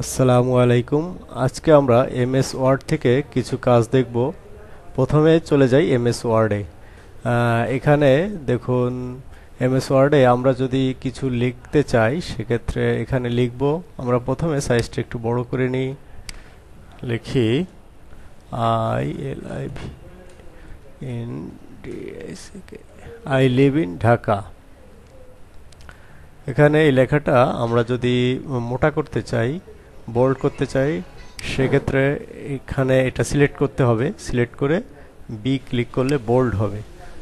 আসসালামু আলাইকুম। আজকে আমরা এমএস ওয়ার্ড থেকে কিছু কাজ দেখব। প্রথমে চলে যাই এমএস ওয়ার্ডে। এখানে দেখুন, এমএস ওয়ার্ডে আমরা যদি কিছু লিখতে চাই সেক্ষেত্রে এখানে লিখব। আমরা প্রথমে সাইজটা একটু বড় করে নিই। লিখি আই লিভ ইন ঢাকা। এখানে এই লেখাটা আমরা যদি মোটা করতে চাই, বোল্ড করতে চাই, সেক্ষেত্রে এখানে এটা সিলেক্ট করতে হবে। সিলেক্ট করে বি ক্লিক করলে বোল্ড হবে।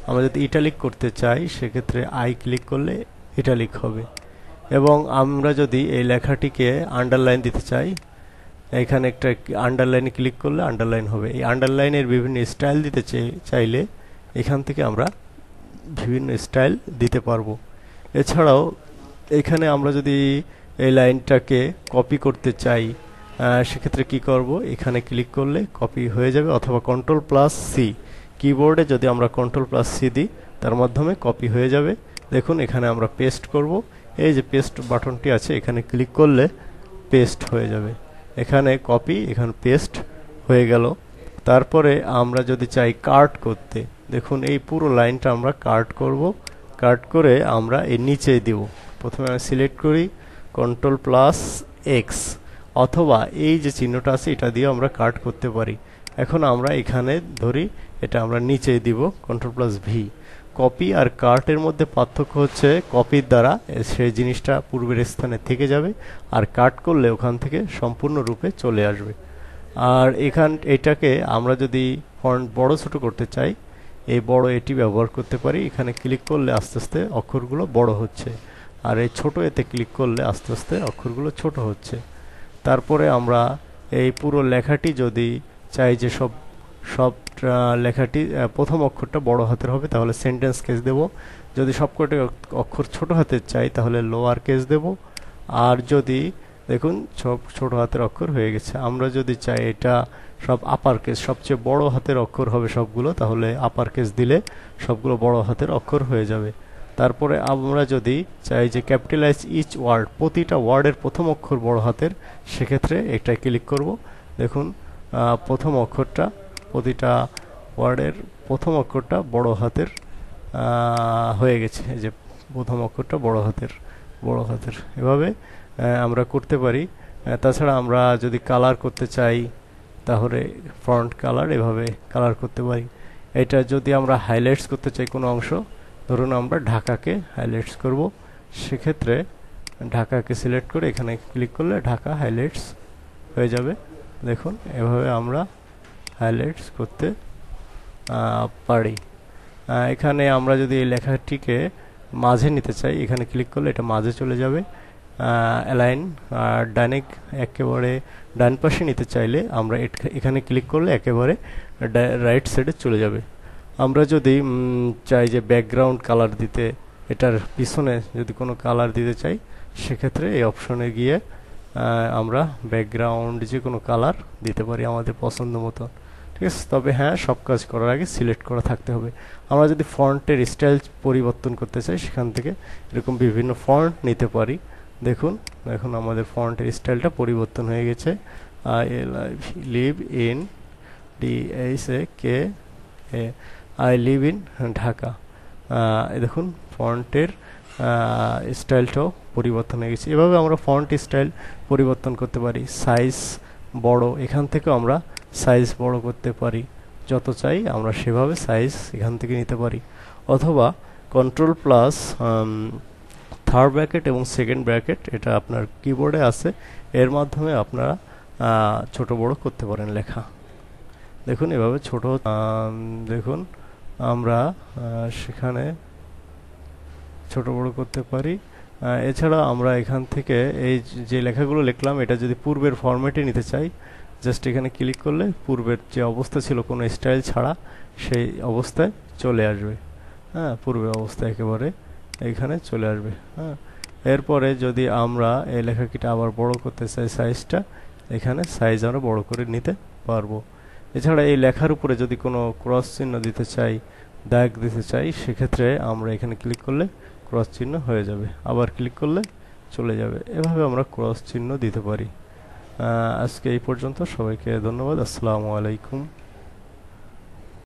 আমরা যদি ইটালিক করতে চাই সেক্ষেত্রে আই ক্লিক করলে ইটালিক হবে। এবং আমরা যদি এই লেখাটিকে আন্ডারলাইন দিতে চাই, এখানে একটা আন্ডারলাইনে ক্লিক করলে আন্ডারলাইন হবে। এই আন্ডারলাইনের বিভিন্ন স্টাইল দিতে চাইলে এখান থেকে আমরা বিভিন্ন স্টাইল দিতে পারবো। এছাড়াও এখানে আমরা যদি এই লাইনটাকে কপি করতে চাই সেক্ষেত্রে কি করব, এখানে ক্লিক করলে কপি হয়ে যাবে, অথবা কন্ট্রোল প্লাস সি, কিবোর্ডে যদি আমরা কন্ট্রোল প্লাস সি দিই তার মাধ্যমে কপি হয়ে যাবে। দেখুন এখানে আমরা পেস্ট করব। এই যে পেস্ট বাটনটি আছে এখানে ক্লিক করলে পেস্ট হয়ে যাবে। এখানে কপি, এখানে পেস্ট হয়ে গেল। তারপরে আমরা যদি চাই কাট করতে, দেখুন এই পুরো লাইনটা আমরা কাট করব। কাট করে আমরা এর নিচে দিব। প্রথমে আমি সিলেক্ট করি কন্ট্রোল প্লাস এক্স, অথবা এই যে চিহ্নটা আছে এটা দিয়ে আমরা কাট করতে পারি। এখন আমরা এখানে ধরি, এটা আমরা নিচে দিব কন্ট্রোল প্লাস ভি। কপি আর কাটের মধ্যে পার্থক্য হচ্ছে কপির দ্বারা সেই জিনিসটা পূর্বের স্থানে থেকে যাবে, আর কাট করলে ওখান থেকে সম্পূর্ণরূপে চলে আসবে। আর এটাকে আমরা যদি ফন্ট বড় ছোট করতে চাই, এই বড় এটি ব্যবহার করতে পারি। এখানে ক্লিক করলে আস্তে আস্তে অক্ষরগুলো বড় হচ্ছে, আর এই ছোট এতে ক্লিক করলে আস্তে আস্তে অক্ষরগুলো ছোট হচ্ছে। তারপরে আমরা এই পুরো লেখাটি যদি চাই যে সব সব লেখাটি প্রথম অক্ষরটা বড় হাতের হবে তাহলে সেন্টেন্স কেস দেব। যদি সবকটি অক্ষর ছোট হাতের চাই তাহলে লোয়ার কেস দেব। আর যদি দেখুন সব ছোট হাতের অক্ষর হয়ে গেছে। আমরা যদি চাই এটা সব আপার কেস, সবচেয়ে বড় হাতের অক্ষর হবে সবগুলো, তাহলে আপার কেস দিলে সবগুলো বড় হাতের অক্ষর হয়ে যাবে। তারপরে আমরা যদি চাই যে ক্যাপিটালাইজ ইচ ওয়ার্ড, প্রতিটা ওয়ার্ডের প্রথম অক্ষর বড় হাতের, সেক্ষেত্রে এটা ক্লিক করব। দেখুন প্রথম অক্ষরটা, প্রতিটা ওয়ার্ডের প্রথম অক্ষরটা বড় হাতের হয়ে গেছে। এই যে প্রথম অক্ষরটা বড় হাতের এভাবে আমরা করতে পারি। তাছাড়া আমরা যদি কালার করতে চাই তাহলে ফন্ট কালার এভাবে কালার করতে পারি। এটা যদি আমরা হাইলাইটস করতে চাই কোনো অংশ, ধরুন আমরা ঢাকাকে হাইলাইটস করব, সেক্ষেত্রে ঢাকাকে সিলেক্ট করে এখানে ক্লিক করলে ঢাকা হাইলাইটস হয়ে যাবে। দেখুন এভাবে আমরা হাইলাইটস করতে পারি। এখানে আমরা যদি এই লেখাটিকে মাঝে নিতে চাই, এখানে ক্লিক করলে এটা মাঝে চলে যাবে। অ্যালাইন ডাইনিক, একেবারে ডান পাশে নিতে চাইলে আমরা এখানে ক্লিক করলে একেবারে রাইট সাইডে চলে যাবে। আমরা যদি চাই যে ব্যাকগ্রাউন্ড কালার দিতে, এটার পিছনে যদি কোনো কালার দিতে চাই, সেক্ষেত্রে এই অপশনে গিয়ে আমরা ব্যাকগ্রাউন্ড যে কোনো কালার দিতে পারি আমাদের পছন্দ মতো। ঠিক আছে, তবে হ্যাঁ, সব কাজ করার আগে সিলেক্ট করা থাকতে হবে। আমরা যদি ফন্টের স্টাইল পরিবর্তন করতে চাই সেখান থেকে এরকম বিভিন্ন ফন্ট নিতে পারি। দেখুন এখন আমাদের ফন্টের স্টাইলটা পরিবর্তন হয়ে গেছে। Live in I live in Dhaka. দেখুন ফন্টের স্টাইলটাও পরিবর্তন হয়ে গেছে। এভাবে আমরা ফন্ট স্টাইল পরিবর্তন করতে পারি। সাইজ বড়, এখান থেকেও আমরা সাইজ বড় করতে পারি। যত চাই আমরা সেভাবে সাইজ এখান থেকে নিতে পারি, অথবা কন্ট্রোল প্লাস থার্ড ব্র্যাকেট এবং সেকেন্ড ব্র্যাকেট, এটা আপনার কিবোর্ডে আছে, এর মাধ্যমে আপনারা ছোট বড় করতে পারেন লেখা। দেখুন এভাবে ছোট, দেখুন আমরা সেখানে ছোট বড় করতে পারি। এছাড়া আমরা এখান থেকে এই যে লেখাগুলো লিখলাম এটা যদি পূর্বের ফরম্যাটে নিতে চাই, জাস্ট এখানে ক্লিক করলে পূর্বের যে অবস্থা ছিল কোনো স্টাইল ছাড়া সেই অবস্থায় চলে আসবে। হ্যাঁ, পূর্বের অবস্থায় একেবারে এখানে চলে আসবে। হ্যাঁ, এরপরে যদি আমরা এই লেখাটিটা আবার বড় করতে চাই, সাইজটা এখানে সাইজ আমরা বড় করে নিতে পারবো। এছাড়া এই লেখার উপরে যদি কোনো ক্রস চিহ্ন দিতে চাই, দাগ দিতে চাই, সেক্ষেত্রে আমরা এখানে ক্লিক করলে ক্রস চিহ্ন হয়ে যাবে, আবার ক্লিক করলে চলে যাবে। এভাবে আমরা ক্রস চিহ্ন দিতে পারি। আজকে এই পর্যন্ত, সবাইকে ধন্যবাদ। আসসালামু আলাইকুম।